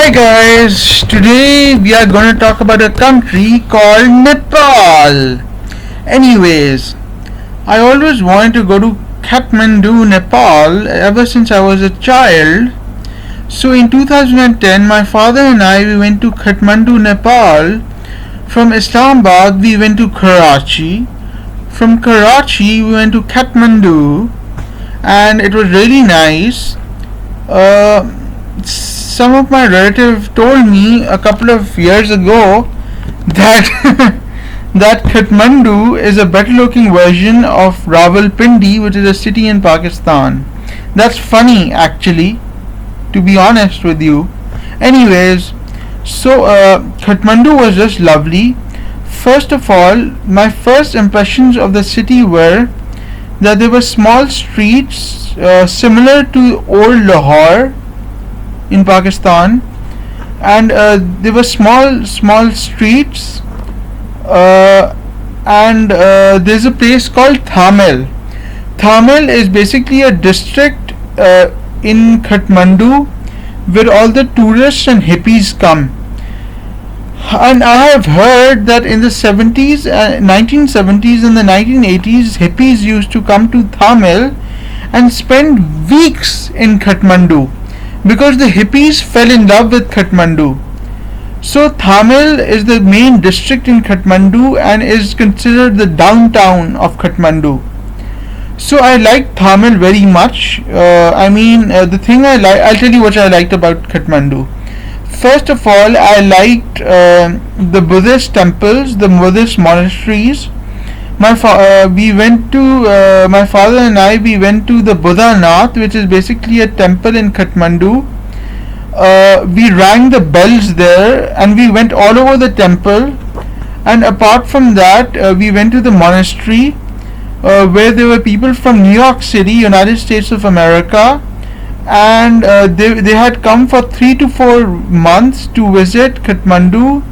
Hi guys, today we are going to talk about a country called Nepal. Anyways, I always wanted to go to Kathmandu, Nepal ever since I was a child. So in 2010, my father and I we went to Kathmandu, Nepal. From Islamabad we went to Karachi. From Karachi we went to Kathmandu and it was really nice. Some of my relatives told me a couple of years ago that that Kathmandu is a better looking version of Rawalpindi, which is a city in Pakistan. That's funny actually, to be honest with you. Anyways, so Kathmandu was just lovely. First of all, my first impressions of the city were that there were small streets similar to old Lahore in Pakistan, and there were small streets, and there's a place called Thamel. Thamel is basically a district in Kathmandu where all the tourists and hippies come. And I have heard that in the 1970s and the 1980s, hippies used to come to Thamel and spend weeks in Kathmandu because the hippies fell in love with Kathmandu. So Thamel is the main district in Kathmandu and is considered the downtown of Kathmandu. So I liked Thamel very much. The thing I'll tell you what I liked about Kathmandu. First of all, I liked the Buddhist temples, the Buddhist monasteries. My father and I we went to the Buddha Nath, which is basically a temple in Kathmandu. We rang the bells there and we went all over the temple. And apart from that, we went to the monastery where there were people from New York City, United States of America, and they had come for 3 to 4 months to visit Kathmandu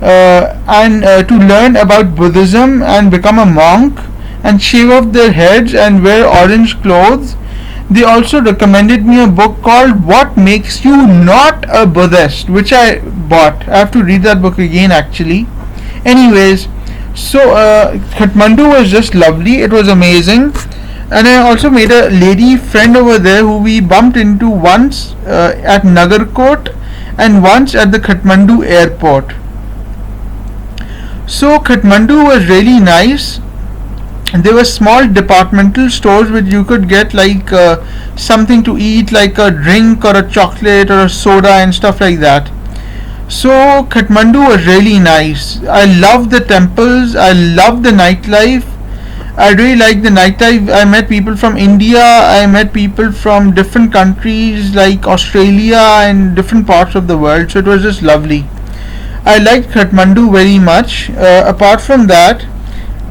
and to learn about Buddhism and become a monk and shave off their heads and wear orange clothes. They also recommended me a book called What Makes You Not a Buddhist, which I bought. I have to read that book again actually. Anyways, so Kathmandu was just lovely. It was amazing. And I also made a lady friend over there who we bumped into once at Nagarkot and once at the Kathmandu airport. So Kathmandu was really nice. There were small departmental stores which you could get like something to eat, like a drink or a chocolate or a soda and stuff like that. So Kathmandu was really nice. I loved the temples. I loved the nightlife. I really liked the nightlife. I met people from India. I met people from different countries like Australia and different parts of the world. So it was just lovely. I liked Kathmandu very much. Apart from that,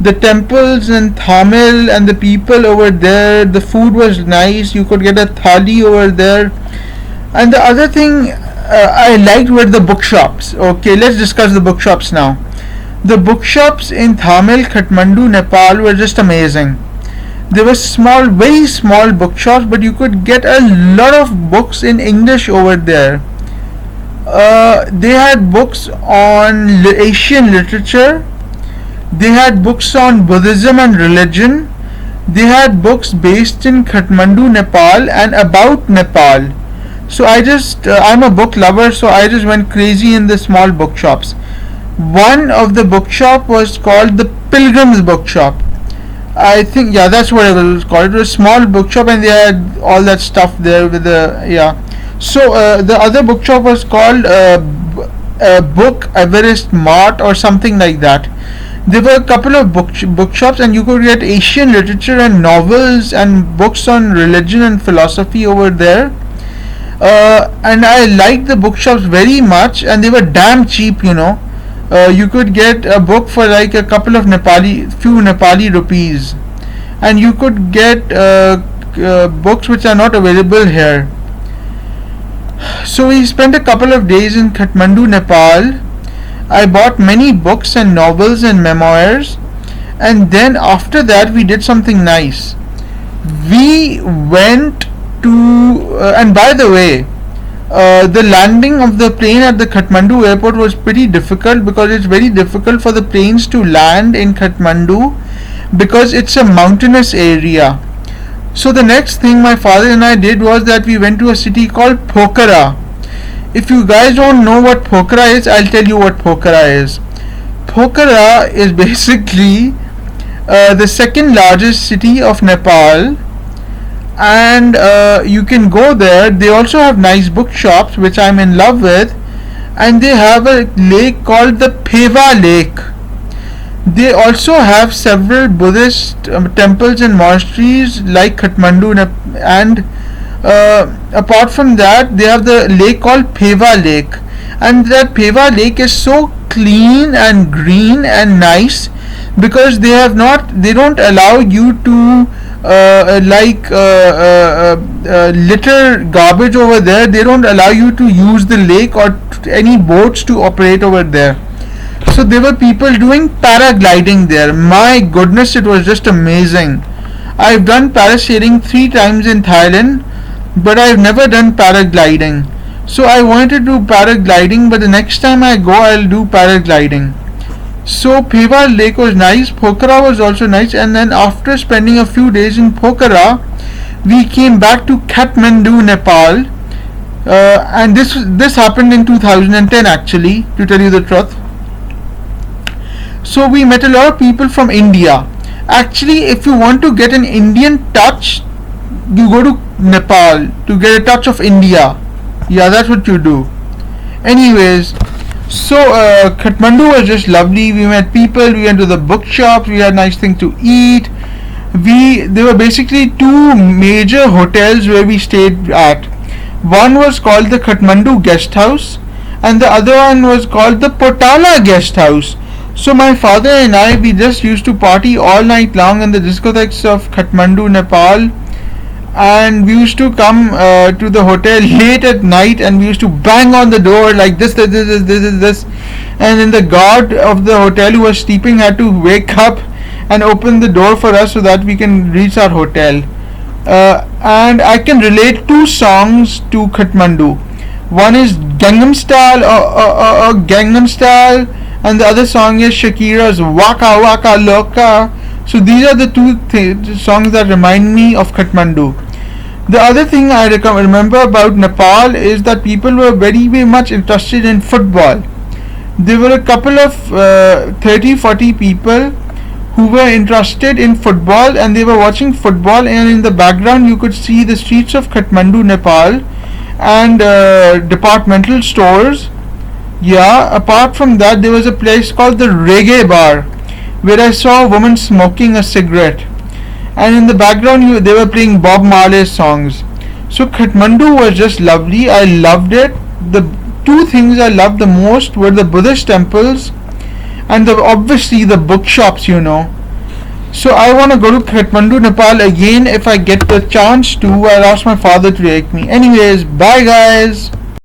the temples and Thamel and the people over there, the food was nice. You could get a thali over there. And the other thing I liked were the bookshops. Okay, let's discuss the bookshops now. The bookshops in Thamel, Kathmandu, Nepal were just amazing. There were very small bookshops, but you could get a lot of books in English over there. They had books on Asian literature. They had books on Buddhism and religion. They had books based in Kathmandu, Nepal and about Nepal. So I'm a book lover, so I just went crazy in the small bookshops. One of the bookshop was called the Pilgrim's Bookshop. I think, yeah, that's what it was called. It was a small bookshop and they had all that stuff there with So the other bookshop was called Book Everest Mart or something like that. There were a couple of bookshops and you could get Asian literature and novels and books on religion and philosophy over there. And I liked the bookshops very much and they were damn cheap, you know. You could get a book for like a couple of few Nepali rupees, and you could get books which are not available here. So we spent a couple of days in Kathmandu, Nepal. I bought many books and novels and memoirs, and then after that we did something nice. We went to and by the way, The landing of the plane at the Kathmandu airport was pretty difficult because it's very difficult for the planes to land in Kathmandu because it's a mountainous area. So the next thing my father and I did was that we went to a city called Pokhara. If you guys don't know what Pokhara is, I'll tell you what Pokhara is. Pokhara is basically the second largest city of Nepal, and you can go there. They also have nice bookshops, which I'm in love with, and they have a lake called the Pewa Lake. They also have several Buddhist temples and monasteries like Kathmandu, and apart from that, they have the lake called Pewa Lake, and that Pewa Lake is so clean and green and nice because they don't allow you to litter garbage over there. They don't allow you to use the lake or any boats to operate over there. So there were people doing paragliding there. My goodness, it was just amazing. I've done parasailing 3 times in Thailand, but I've never done paragliding. So I wanted to do paragliding, but the next time I go, I'll do paragliding. So Pewa Lake was nice, Pokhara was also nice, and then after spending a few days in Pokhara, we came back to Kathmandu, Nepal, and this happened in 2010 actually, to tell you the truth. So we met a lot of people from India. Actually, if you want to get an Indian touch, you go to Nepal to get a touch of India. Yeah, that's what you do. Anyways, so Kathmandu was just lovely. We met people, we went to the bookshops, we had nice things to eat. There were basically 2 major hotels where we stayed at. One was called the Kathmandu Guest House, and the other one was called the Potala Guest House. So my father and I, we just used to party all night long in the discotheques of Kathmandu, Nepal, and we used to come to the hotel late at night, and we used to bang on the door like this, and then the guard of the hotel who was sleeping had to wake up and open the door for us so that we can reach our hotel. And I can relate 2 songs to Kathmandu. One is Gangnam Style or Gangnam Style, and the other song is Shakira's Waka Waka Loka. So these are the 2 songs that remind me of Kathmandu. The other thing I remember about Nepal is that people were very, very much interested in football. There were a couple of 30-40 people who were interested in football, and they were watching football, and in the background you could see the streets of Kathmandu, Nepal, and departmental stores. Yeah, apart from that, there was a place called the Reggae Bar where I saw a woman smoking a cigarette, and in the background they were playing Bob Marley's songs. So Kathmandu was just lovely. I loved it. The 2 things I loved the most were the Buddhist temples and obviously the bookshops, So I want to go to Kathmandu, Nepal again if I get the chance to. I'll ask my father to take me. Anyways, bye guys.